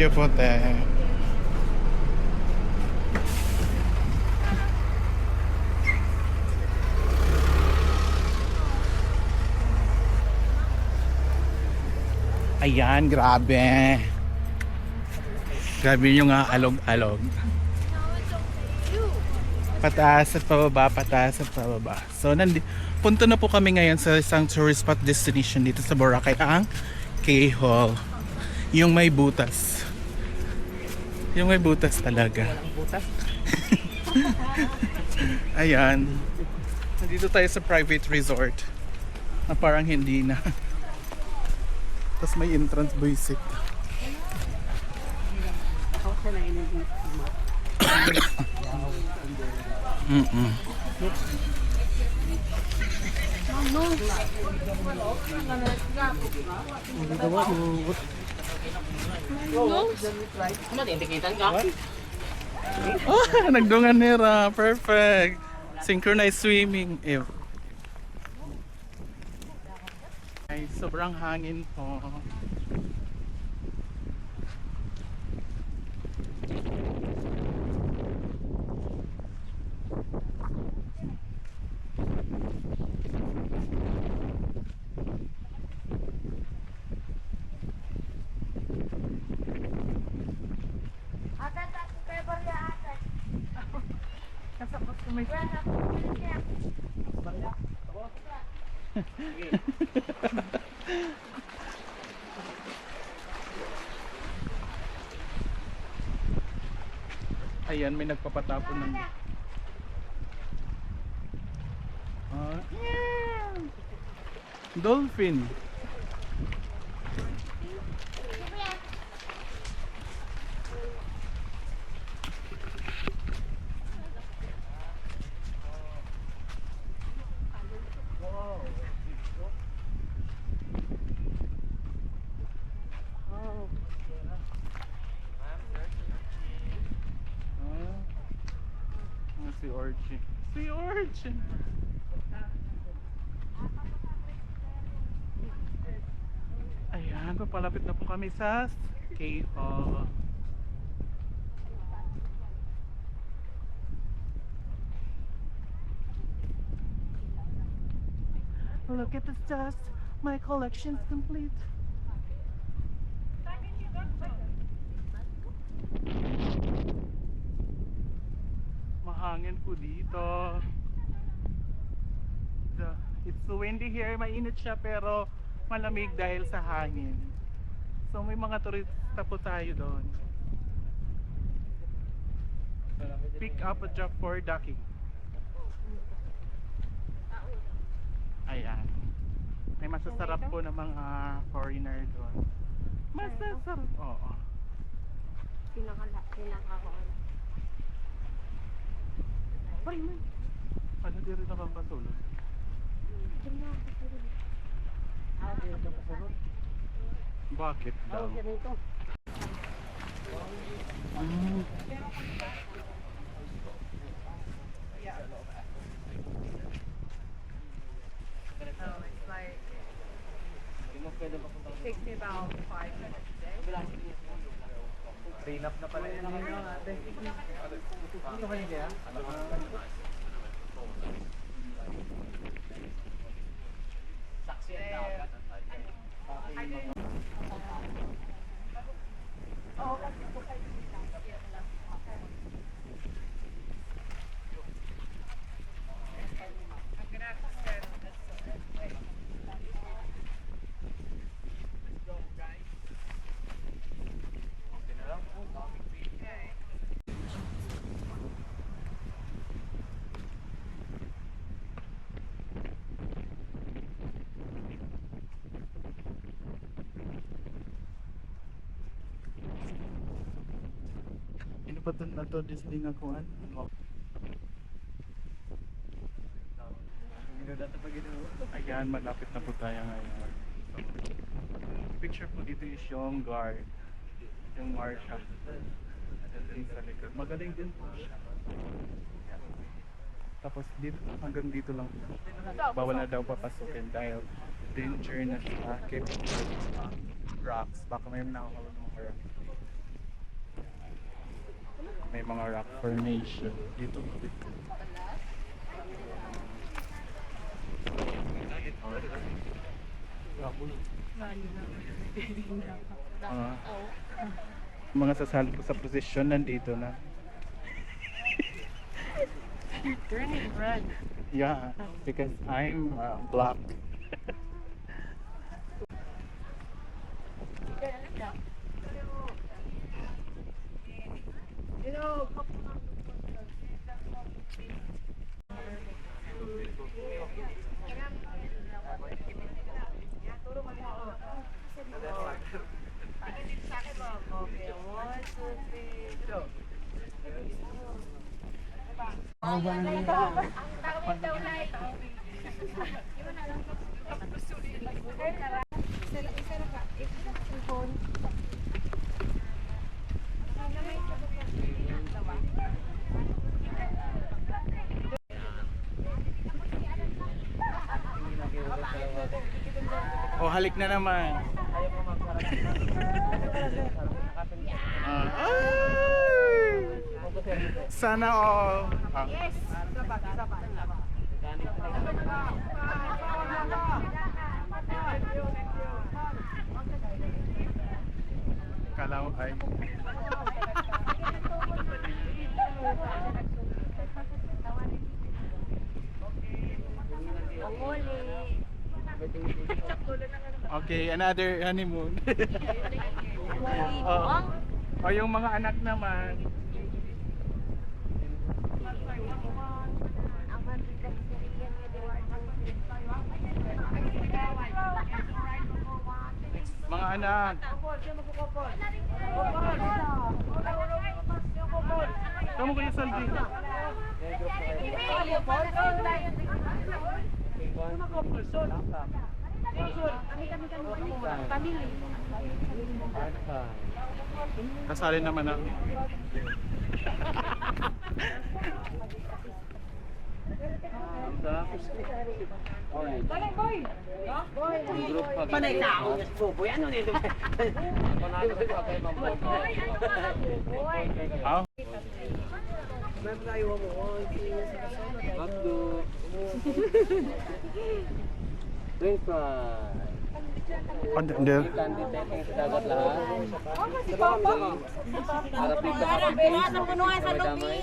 you po, te. Ayan, grabe. Grabe yung nga alog-alog. Pataas at pababa, pataas at pababa. So, punto na po kami ngayon sa isang tourist spot destination dito sa Boracay, ang K-Hall. Yung may butas. Yung may butas talaga. Walang butas. Ayan. Nandito tayo sa private resort na parang hindi na. Tapos may entrance buisit. Ako sa na energy. Oh, nagdungan nira. Perfect. Synchronized swimming. Ew. Ay, sobrang hangin po. Ayan, may nagpapatapon ng dolphin. Si Orchie. Si Orchie. Ayan, papalapit na po kami sa K-Hall. Look at the stars. My collection's complete. Mahangin po dito. It's so windy here. Mainit siya pero malamig dahil sa hangin. So may mga turista po tayo doon. Pick up a job for ducking. Ayan. May masasarap po na mga foreigner doon. Masasarap. Oo. Pinaka-on. Pari man. Ano di rin nakapatulog? Bakit daw? Takes me about 5 minutes a day. Train up na pala yun ate. Ito kayo kaya? Saksi ang dagat. I'm gonna have to stand on this side. Let's go, guys. Okay. Ano ba ito na ito? Disney nga kuhan? Ayan, malapit na po tayo ngayon. Picture po dito is yung guard. Yung marshal. Din sa likod. Magaling din po siya. Tapos dito, hanggang dito lang. Bawal na daw papasukin dahil danger na sa Cape Rocks. Baka may nakakawal ng mga rocks. May mga rock formation dito. Ah, mga sasali ko sa posisyon nandito na. Turning red. Yeah, because I'm black. Oh, halik na naman. Ay! Sana all. Kala ko ay. Okay, another honeymoon. Oh, yung mga anak naman. Mga anak. Kamu kayo saldi. Kasali naman ako. Panay tao. Boy, ano nito? Ah, Abdo. French fry. under. Ikan di setting sa dagat lahat. Harap dito ka Sa punuan sa lubi.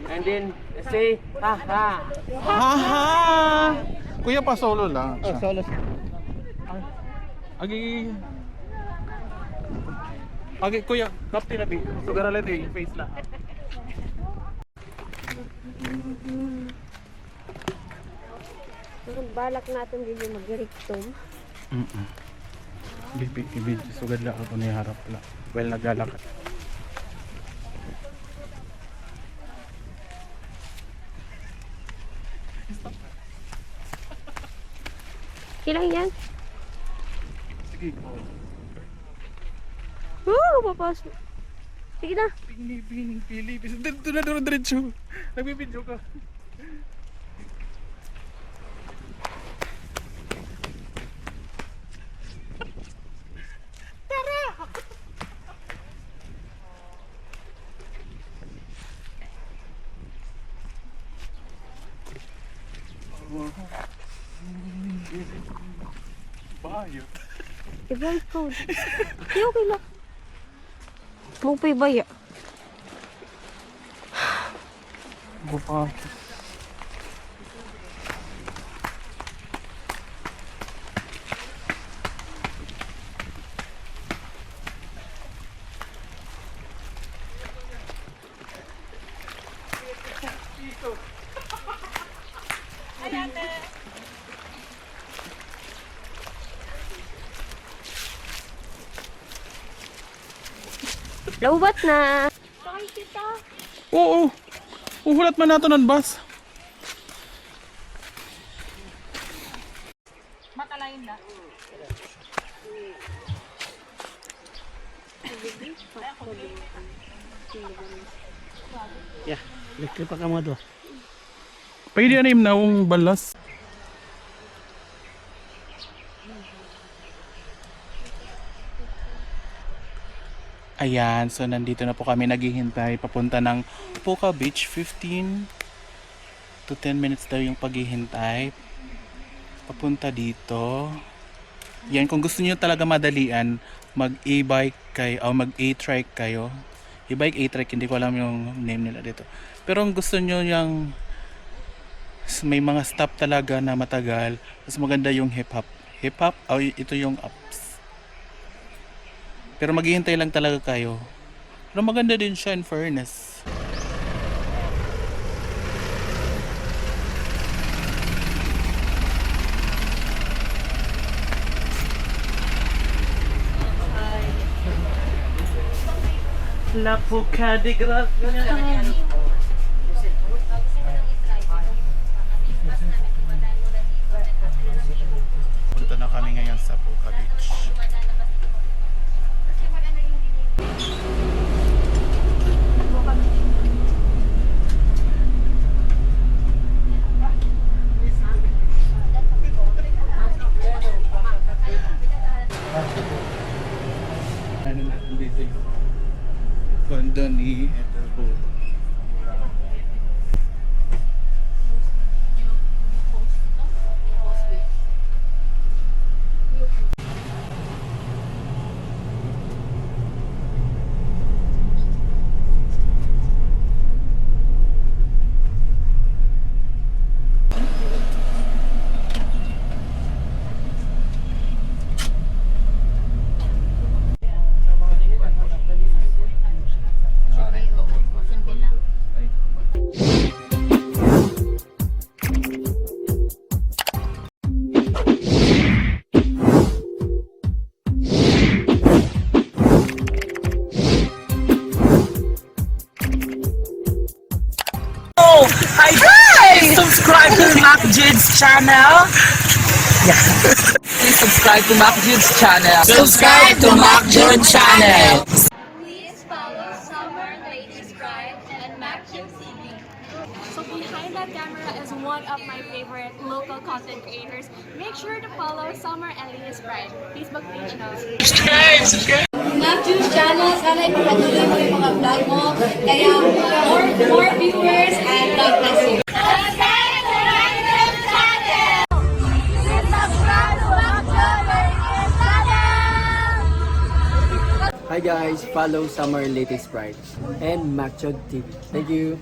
And then, say, haha. Haha! Kuya pa solo lang. Oh, solo. Agi. Agi kuya, kapti na bi. Sugara lang yung face na. Balak natin din mag-rectum. Bibi, sugad lang ako ni harap lang. Well, naglalakad. Kailan yan? Sige. Papasok. Sige na. Pili. Dito na doon diretso. Nagbibidyo ka. Bayo. Ibang code. Di okay lang. Mupay baya. Buka. Laubat na. Sakay kita. Oo. Uhulat man nato ng bus. Matalayin na. Yeah, electric pa ka mo do. Pwede na yung naong balas. Ayan, so nandito na po kami naghihintay papunta ng Puka Beach. 15 to 10 minutes daw yung paghihintay papunta dito. Yan, kung gusto niyo talaga madalian, mag e-bike kayo o mag e-trike kayo. E-bike, e-trike, hindi ko alam yung name nila dito. Pero kung gusto niyo yung may mga stop talaga na matagal, mas maganda yung hip-hop. Hip-hop, o ito yung apps. Pero maghihintay lang talaga kayo. Pero maganda din siya in fairness. La Puka de Gracia. Punta na kami ngayon sa Puka Beach. Kondo ni Etterbo. Hi guys! Subscribe to Mac Jids channel. Please subscribe to Mac Jids channel. Subscribe to Mac Jids channel. Please follow Summer, Ladies Pride, and Maxim TV. So behind that camera is one of my favorite local content creators. Make sure to follow Summer and Ladies Pride Facebook page now. Matthew's channel, sana ipapatuloy mo yung mga vlog mo. Kaya more viewers and God bless you. Hi guys, follow Summer Latest Pride and Macchod TV. Thank you.